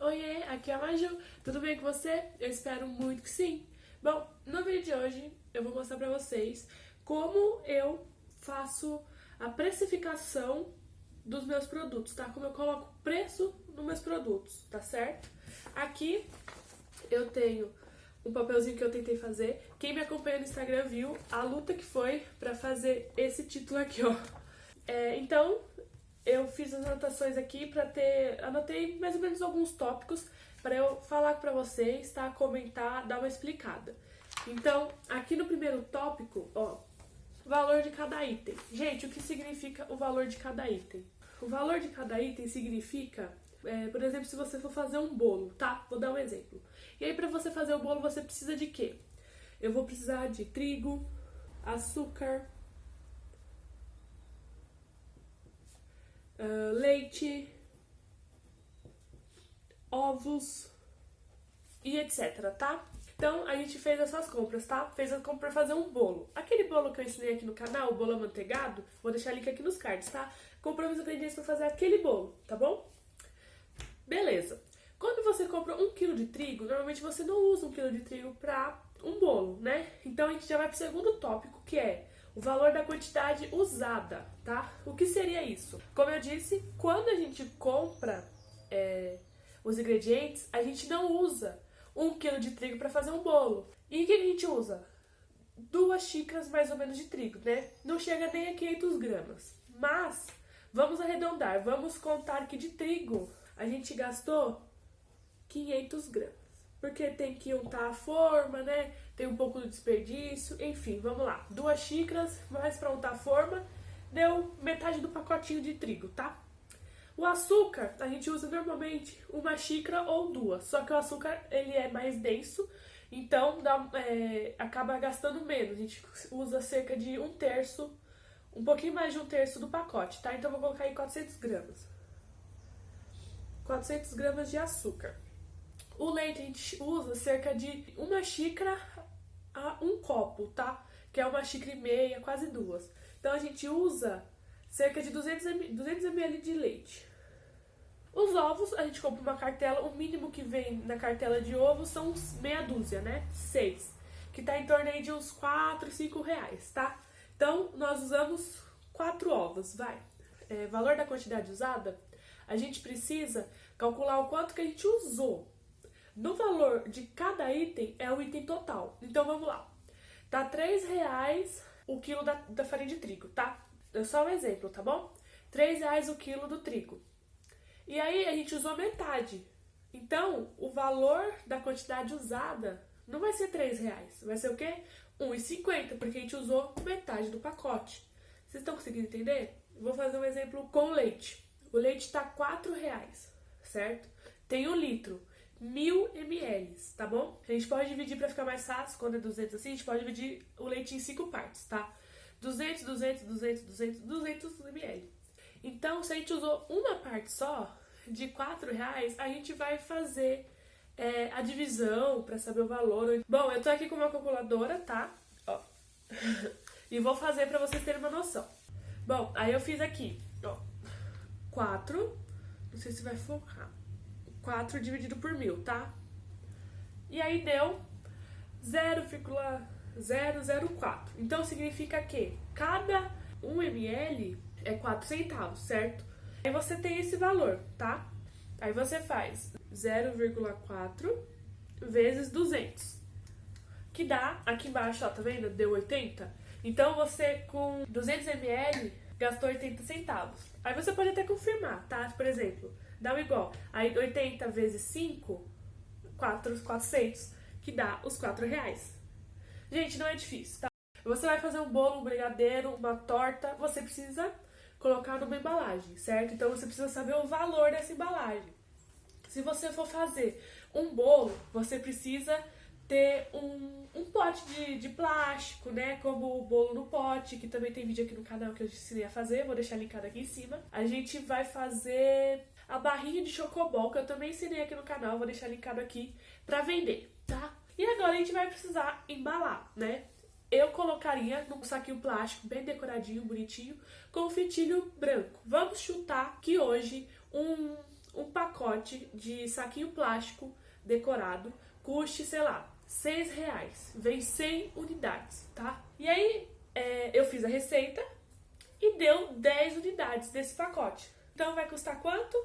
Oiê, aqui é a Maju. Tudo bem com você? Eu espero muito que sim. Bom, no vídeo de hoje eu vou mostrar pra vocês como eu faço a precificação dos meus produtos, tá? Como eu coloco preço nos meus produtos, tá certo? Aqui eu tenho um papelzinho que eu tentei fazer. Quem me acompanha no Instagram viu a luta que foi pra fazer esse título aqui, ó. Então, eu fiz as anotações aqui anotei mais ou menos alguns tópicos para eu falar para vocês, tá? Comentar, dar uma explicada. Então, aqui no primeiro tópico, ó, valor de cada item. Gente, o que significa o valor de cada item? O valor de cada item significa, por exemplo, se você for fazer um bolo, tá? Vou dar um exemplo. E aí, para você fazer o bolo, você precisa de quê? Eu vou precisar de trigo, açúcar, leite, ovos e etc, tá? Então, a gente fez essas compras, tá? Fez a compra pra fazer um bolo. Aquele bolo que eu ensinei aqui no canal, o bolo amanteigado, vou deixar o link aqui nos cards, tá? Compramos os ingredientes pra fazer aquele bolo, tá bom? Beleza. Quando você compra 1 kg de trigo, normalmente você não usa 1 kg de trigo pra um bolo, né? Então, a gente já vai pro segundo tópico, que é o valor da quantidade usada, tá? O que seria isso? Como eu disse, quando a gente compra os ingredientes, a gente não usa 1 kg de trigo para fazer um bolo. E o que a gente usa? 2 xícaras mais ou menos de trigo, né? Não chega nem a 500 gramas. Mas, vamos arredondar, vamos contar que de trigo a gente gastou 500 gramas. Porque tem que untar a forma, né? Tem um pouco de desperdício, enfim, vamos lá. 2 xícaras, mais para untar a forma, deu metade do pacotinho de trigo, tá? O açúcar, a gente usa normalmente 1 xícara ou 2, só que o açúcar, ele é mais denso, então acaba gastando menos. A gente usa cerca de 1/3, um pouquinho mais de 1/3 do pacote, tá? Então, eu vou colocar aí 400 gramas. 400 gramas de açúcar. O leite a gente usa cerca de 1 xícara a 1 copo, tá? Que é 1,5 xícaras, quase 2. Então, a gente usa cerca de 200 ml de leite. Os ovos, a gente compra uma cartela, o mínimo que vem na cartela de ovos são meia dúzia, né? 6. Que tá em torno aí de uns 4, 5 reais, tá? Então, nós usamos 4 ovos, vai. Valor da quantidade usada, a gente precisa calcular o quanto que a gente usou. No valor de cada item é o item total. Então, vamos lá. Tá R$3 o quilo da farinha de trigo, tá? É só um exemplo, tá bom? R$3 o quilo do trigo. E aí, a gente usou metade. Então, o valor da quantidade usada não vai ser R$3. Vai ser o quê? R$1,50, porque a gente usou metade do pacote. Vocês estão conseguindo entender? Vou fazer um exemplo com leite. O leite tá R$4, certo? Tem 1 litro. 1000 ml, tá bom? A gente pode dividir para ficar mais fácil, quando é 200 assim, a gente pode dividir o leite em 5 partes, tá? 200, 200, 200, 200, 200 ml. Então, se a gente usou uma parte só, de R$4, a gente vai fazer a divisão para saber o valor. Bom, eu tô aqui com uma calculadora, tá? Ó. E vou fazer para vocês terem uma noção. Bom, aí eu fiz aqui, ó, 4, não sei se vai focar. 4 dividido por 1000, tá? E aí deu 0,004. Então, significa que cada 1 ml é 4 centavos, certo? Aí você tem esse valor, tá? Aí você faz 0,4 vezes 200. Que dá, aqui embaixo, ó, tá vendo? Deu 80. Então, você com 200 ml gastou 80 centavos. Aí você pode até confirmar, tá? Por exemplo, dá um igual. Aí 80 vezes 5, 400, que dá os R$4. Gente, não é difícil, tá? Você vai fazer um bolo, um brigadeiro, uma torta, você precisa colocar numa embalagem, certo? Então você precisa saber o valor dessa embalagem. Se você for fazer um bolo, você precisa ter um pote de plástico, né? Como o bolo no pote, que também tem vídeo aqui no canal que eu te ensinei a fazer, vou deixar linkado aqui em cima. A gente vai fazer a barrinha de chocobol, que eu também ensinei aqui no canal, vou deixar linkado aqui pra vender, tá? E agora a gente vai precisar embalar, né? Eu colocaria num saquinho plástico bem decoradinho, bonitinho, com um fitilho branco. Vamos chutar que hoje um um pacote de saquinho plástico decorado custe, sei lá, R$6. Vem 100 unidades, tá? E aí eu fiz a receita e deu 10 unidades desse pacote. Então vai custar quanto?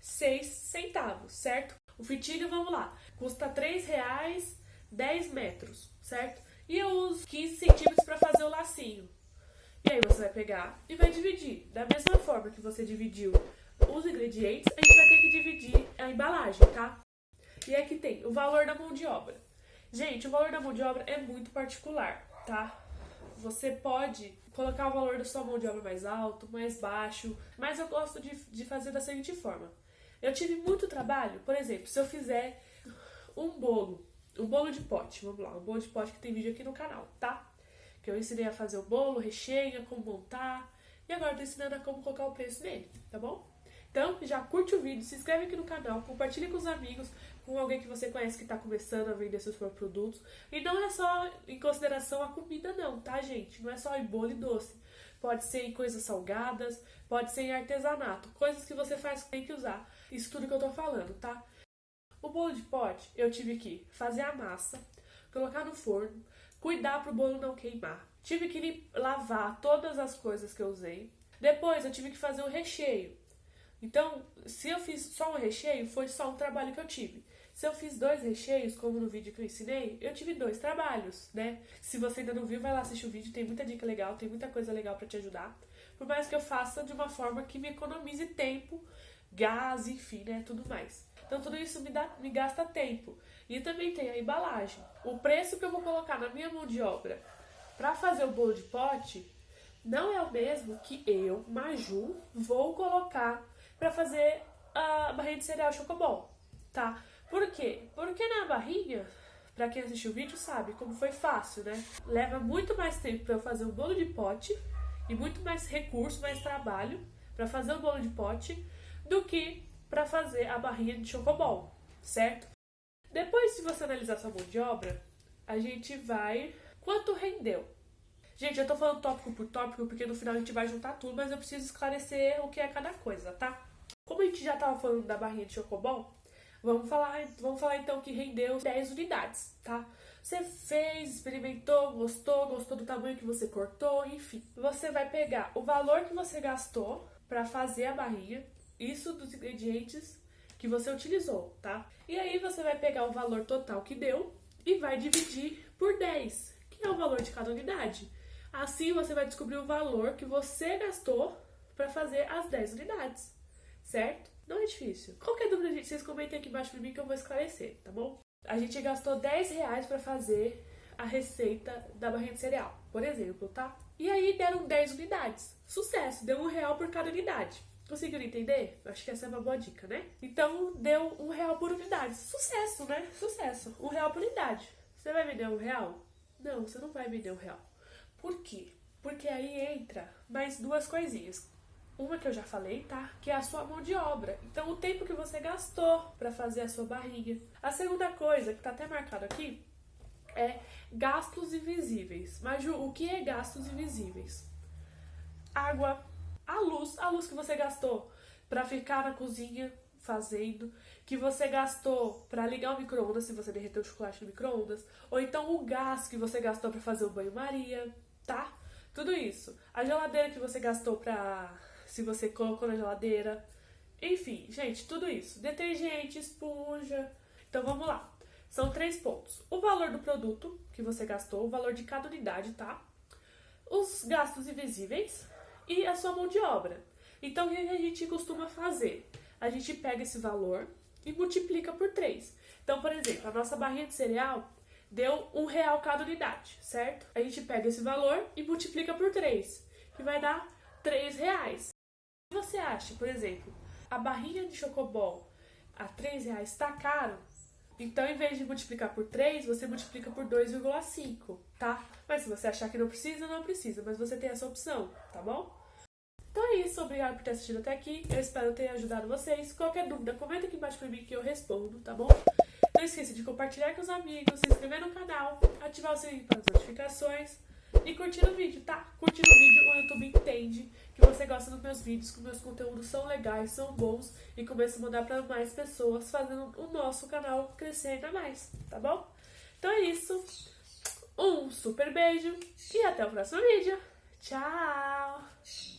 6 centavos, certo? O fitilho, vamos lá, custa R$3, 10 metros, certo? E eu uso 15 centímetros para fazer o lacinho. E aí você vai pegar e vai dividir. Da mesma forma que você dividiu os ingredientes, a gente vai ter que dividir a embalagem, tá? E aqui tem o valor da mão de obra. Gente, o valor da mão de obra é muito particular, tá? Você pode colocar o valor da sua mão de obra mais alto, mais baixo, mas eu gosto de fazer da seguinte forma. Eu tive muito trabalho, por exemplo, se eu fizer um bolo de pote, vamos lá, um bolo de pote que tem vídeo aqui no canal, tá? Que eu ensinei a fazer o bolo, recheio, como montar, e agora eu tô ensinando a como colocar o preço nele, tá bom? Então, já curte o vídeo, se inscreve aqui no canal, compartilha com os amigos, com alguém que você conhece que tá começando a vender seus próprios produtos. E não é só em consideração a comida não, tá, gente? Não é só em bolo e doce. Pode ser em coisas salgadas, pode ser em artesanato, coisas que você faz, tem que usar. Isso tudo que eu tô falando, tá? O bolo de pote, eu tive que fazer a massa, colocar no forno, cuidar pro bolo não queimar. Tive que lavar todas as coisas que eu usei. Depois eu tive que fazer o recheio. Então, se eu fiz só um recheio, foi só um trabalho que eu tive. Se eu fiz 2 recheios, como no vídeo que eu ensinei, eu tive 2 trabalhos, né? Se você ainda não viu, vai lá assistir o vídeo, tem muita dica legal, tem muita coisa legal pra te ajudar. Por mais que eu faça de uma forma que me economize tempo, gás, enfim, né? Tudo mais. Então, tudo isso me gasta tempo. E também tem a embalagem. O preço que eu vou colocar na minha mão de obra pra fazer o bolo de pote não é o mesmo que eu, Maju, vou colocar pra fazer a barrinha de cereal Chocobol, tá? Por quê? Porque na barrinha, pra quem assistiu o vídeo sabe como foi fácil, né? Leva muito mais tempo pra eu fazer um bolo de pote e muito mais recurso, mais trabalho pra fazer o bolo de pote do que pra fazer a barrinha de Chocobol, certo? Depois, se você analisar sua mão de obra, a gente vai... Quanto rendeu? Gente, eu tô falando tópico por tópico porque no final a gente vai juntar tudo, mas eu preciso esclarecer o que é cada coisa, tá? Como a gente já tava falando da barrinha de Chocobol, vamos falar então que rendeu 10 unidades, tá? Você fez, experimentou, gostou do tamanho que você cortou, enfim. Você vai pegar o valor que você gastou pra fazer a barrinha, isso dos ingredientes que você utilizou, tá? E aí você vai pegar o valor total que deu e vai dividir por 10, que é o valor de cada unidade. Assim você vai descobrir o valor que você gastou para fazer as 10 unidades, certo? Não é difícil. Qualquer dúvida, gente, vocês comentem aqui embaixo pra mim que eu vou esclarecer, tá bom? A gente gastou R$10 para fazer a receita da barrinha de cereal, por exemplo, tá? E aí deram 10 unidades. Sucesso, deu R$1 por cada unidade. Conseguiram entender? Acho que essa é uma boa dica, né? Então deu R$1 por unidade. Sucesso, né? Sucesso. R$1 por unidade. Você vai vender R$1? Não, você não vai vender R$1. Por quê? Porque aí entra mais 2 coisinhas. Uma que eu já falei, tá? Que é a sua mão de obra. Então, o tempo que você gastou para fazer a sua barrinha. A segunda coisa, que tá até marcado aqui, é gastos invisíveis. Mas o que é gastos invisíveis? Água, a luz que você gastou para ficar na cozinha fazendo, que você gastou para ligar o micro-ondas se você derreteu o chocolate no micro-ondas, ou então o gás que você gastou para fazer o banho-maria, tá? Tudo isso. A geladeira que você gastou se você colocou na geladeira. Enfim, gente, tudo isso. Detergente, esponja. Então, vamos lá. São 3 pontos. O valor do produto que você gastou, o valor de cada unidade, tá? Os gastos invisíveis e a sua mão de obra. Então, o que a gente costuma fazer? A gente pega esse valor e multiplica por 3. Então, por exemplo, a nossa barrinha de cereal deu R$1 cada unidade, certo? A gente pega esse valor e multiplica por 3, que vai dar R$3. Se você acha, por exemplo, a barrinha de Chocobol a R$3 tá caro, então em vez de multiplicar por 3, você multiplica por 2,5, tá? Mas se você achar que não precisa, não precisa, mas você tem essa opção, tá bom? Então é isso, obrigada por ter assistido até aqui, eu espero ter ajudado vocês. Qualquer dúvida, comenta aqui embaixo pra mim que eu respondo, tá bom? Não esqueça de compartilhar com os amigos, se inscrever no canal, ativar o sininho para as notificações. e curtindo o vídeo, tá? Curtindo o vídeo, o YouTube entende que você gosta dos meus vídeos, que meus conteúdos são legais, são bons e começa a mandar pra mais pessoas, fazendo o nosso canal crescer ainda mais, tá bom? Então é isso. Um super beijo e até o próximo vídeo. Tchau!